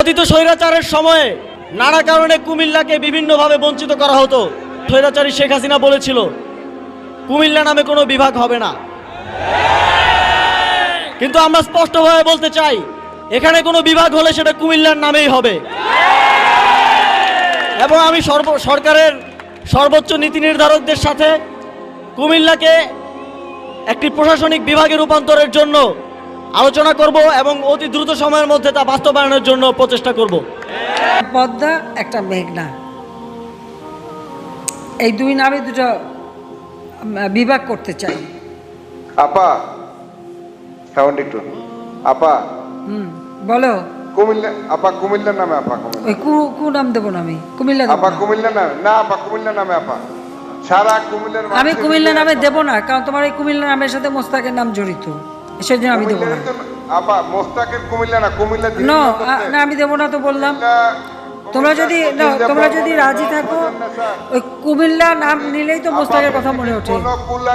পতিত স্বৈরাচারের সময়ে নানা কারণে কুমিল্লাকে বিভিন্নভাবে বঞ্চিত করা হতো। স্বৈরাচারী শেখ হাসিনা বলেছিল কুমিল্লা নামে কোনো বিভাগ হবে না, কিন্তু আমরা স্পষ্টভাবে বলতে চাই এখানে কোনো বিভাগ হলে সেটা কুমিল্লার নামেই হবে। এবং আমি সরকারের সর্বোচ্চ নীতি নির্ধারকদের সাথে কুমিল্লাকে একটি প্রশাসনিক বিভাগে রূপান্তরের জন্য আলোচনা করব এবং অতি দ্রুত সময়ের মধ্যে তা বাস্তবায়নের জন্য প্রচেষ্টা করব। পদ্মা একটা মেঘনা, এই দুই নামে দুটো বিভাগ করতে চাই। আপা সাউন্ড একটু আপা বলো। কুমিল্লা আপা কুমিল্লার নামে আপা কুমিল্লা ওই কু নাম দেবো না, আমি কুমিল্লা দেবো আপা না। কুমিল্লা নামে না আপা কুমিল্লা নামে আপা সারা কুমিল্লার আমি মানুষের কুমিল্লা হৃদয়ে নামে আপা। দেবো না, কারণ তোমার এই কুমিল্লা নামের সাথে মোস্তাকের নাম জড়িত, সেজন্য আমি দেবো না। কুমিল্লারই তো আপা মোস্তাকের কুমিল্লা না কুমিল্লা না না, আমি দেবো না তো বললাম। তোমরা যদি রাজি থাকো, ওই কুমিল্লা নাম নিলেই তো মোস্তাকের কথা মনে ওঠে। কোনো